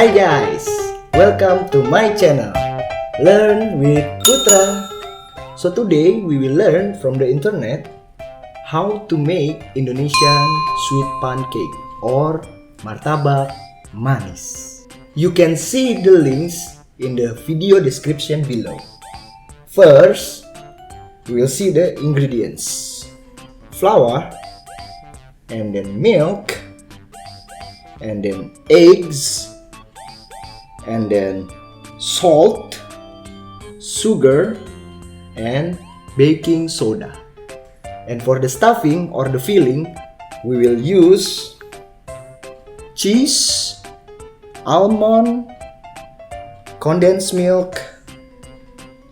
Hi guys, welcome to my channel Learn with Putra. So today we will learn from the internet how to make Indonesian sweet pancake or martabak manis. You can see the links in the video description below. First, we will see the ingredients: flour, and then milk, and then eggs, and then salt, sugar, and baking soda. And for the stuffing or the filling, we will use cheese, almond, condensed milk,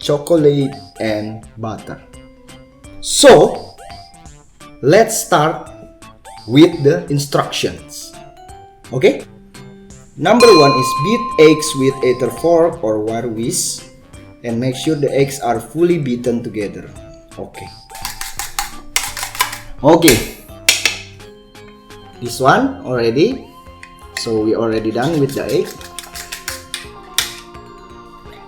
chocolate, and butter. So, let's start with the instructions. Okay? Number 1 is beat eggs with either fork or wire whisk and make sure the eggs are fully beaten together. Okay. This one already. So we already done with the egg.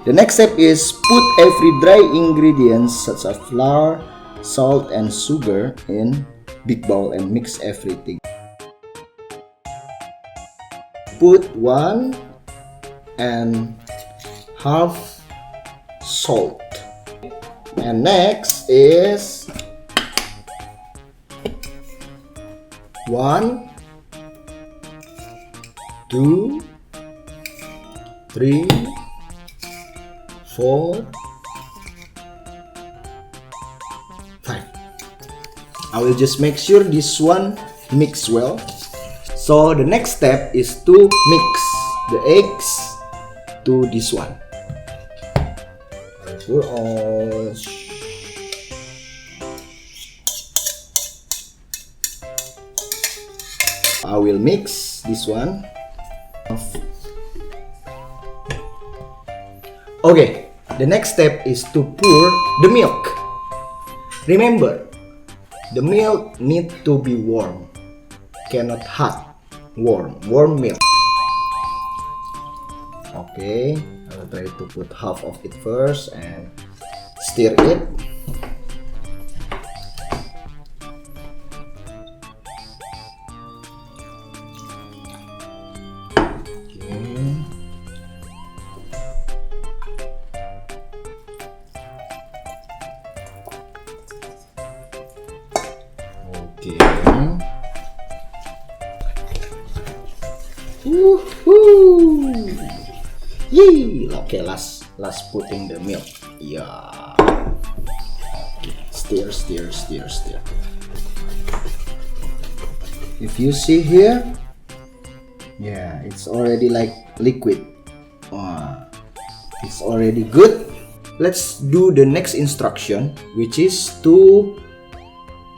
The next step is put every dry ingredients such as flour, salt, and sugar in big bowl and mix everything. Put 1.5 salt. And next is 1, 2, 3, 4, 5. I will just make sure this one mix well. So the next step is to mix the eggs to this one. I will mix this one. Okay, the next step is to pour the milk. Remember, the milk need to be warm, cannot hot. Warm milk. Okay, I will try to put half of it first and stir it. Okay. Woohoo! Yee! Okay, last putting the milk. Yeah. Okay, stir. If you see here, yeah, it's already like liquid. It's already good. Let's do the next instruction, which is to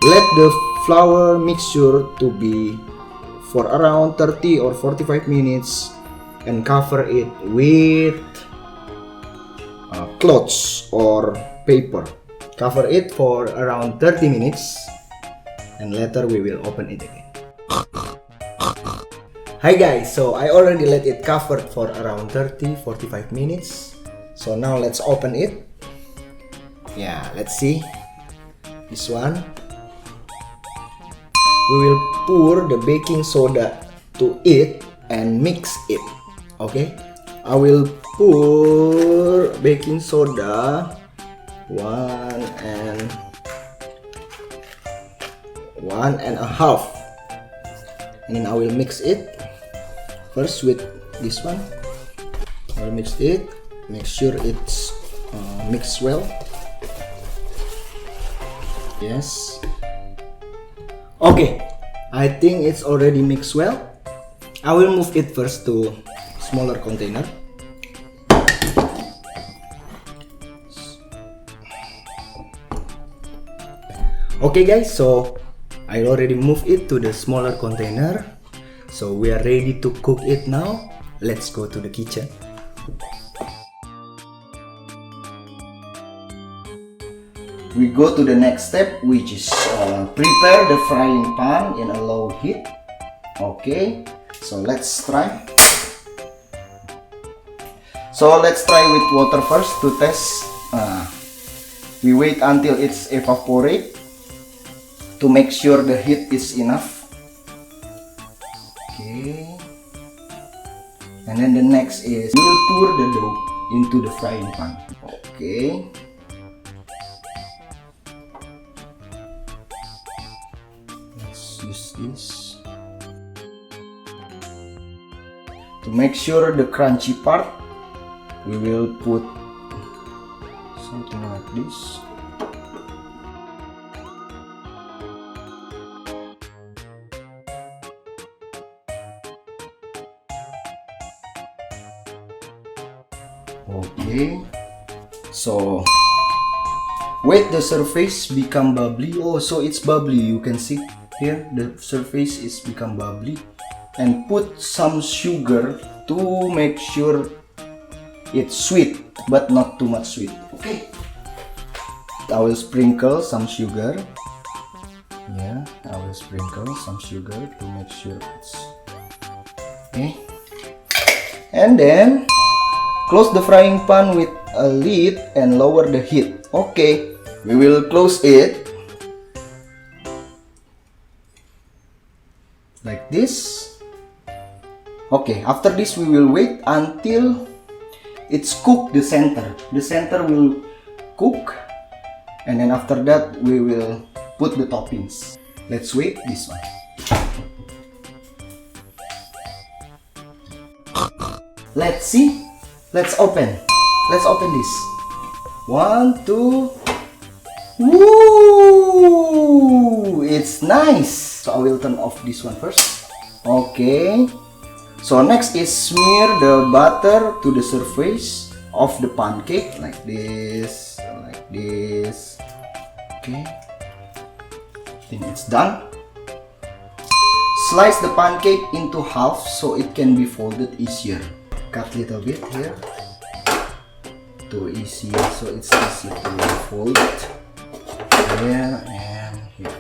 let the flour mixture to be for around 30 or 45 minutes and cover it with cloths or paper. Cover it for around 30 minutes and later we will open it again. Hi guys, so I already let it covered for around 30-45 minutes. So now let's open it. Yeah, let's see this one. We will pour the baking soda to it and mix it. Okay, I will pour baking soda 1.5, and then I will mix it first with this one. I will mix it, make sure it's mixed well. Yes. Okay, I think it's already mixed well. I will move it first to smaller container. Okay guys, so I already moved it to the smaller container. So we are ready to cook it now. Let's go to the kitchen. We go to the next step, which is prepare the frying pan in a low heat. Okay, so let's try. So let's try with water first to test. We wait until it's evaporate to make sure the heat is enough. Okay. And then the next is we will pour the dough into the frying pan. Okay. Let's use this to make sure the crunchy part. We will put something like this. Okay, so wait the surface become bubbly. Oh, so it's bubbly. You can see here the surface is become bubbly, and put some sugar to make sure it's sweet but not too much sweet. Okay, I will sprinkle some sugar. Yeah, I will sprinkle some sugar to make sure it's okay. And then close the frying pan with a lid and lower the heat. Okay, we will close it like this. Okay, after this we will wait until it's cooked the center. The center will cook, and then after that we will put the toppings. Let's wait this one. Let's see. Let's open. Let's open this. 1, 2. Woo! It's nice. So I will turn off this one first. Okay. So next is smear the butter to the surface of the pancake like this, like this. Okay. I think it's done. Slice the pancake into half so it can be folded easier. Cut little bit here to easier, so it's easy to fold it here and here.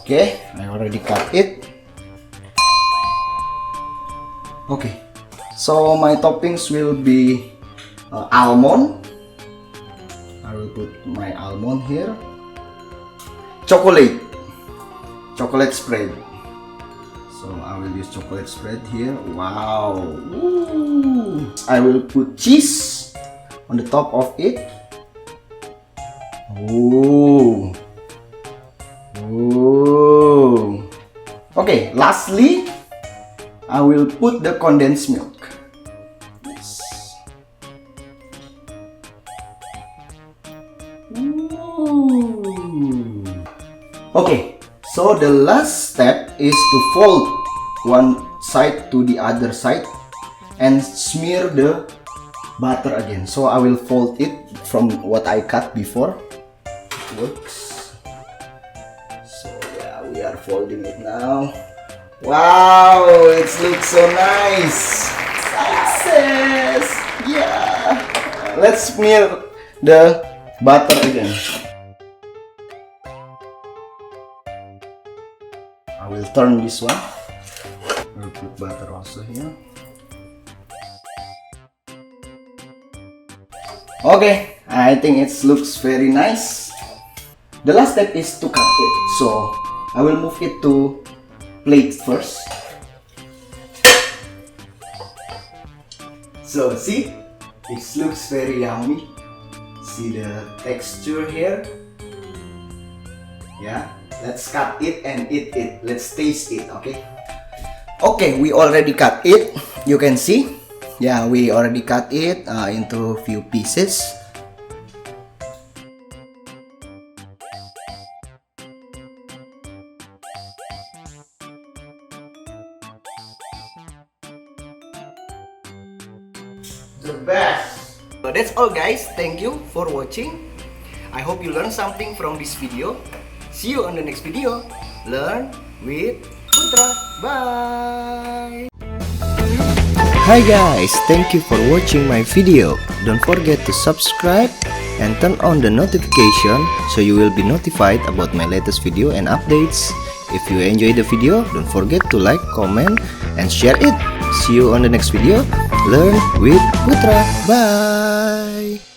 Okay, I already cut it. Okay, so my toppings will be almond. I will put my almond here. Chocolate spread. So I will use chocolate spread here. Wow! Ooh. I will put cheese on the top of it. Ooh. Ooh. Okay, lastly, I will put the condensed milk. Yes. Ooh. Okay. So the last step is to fold one side to the other side and smear the butter again. So I will fold it from what I cut before. It works. So yeah, we are folding it now. Wow, it looks so nice. Success! Yeah. Let's smear the butter again. I will turn this one. I will put butter also here. Okay, I think it looks very nice. The last step is to cut it. So I will move it to plate first. So see, it looks very yummy. See the texture here. Yeah. Let's cut it and eat it. Let's taste it, okay? Okay, we already cut it. You can see. Yeah, we already cut it into a few pieces. The best! So that's all guys. Thank you for watching. I hope you learned something from this video. See you on the next video. Learn with Putra. Bye. Hi guys, thank you for watching my video. Don't forget to subscribe and turn on the notification so you will be notified about my latest video and updates. If you enjoy the video, don't forget to like, comment, and share it. See you on the next video. Learn with Putra. Bye.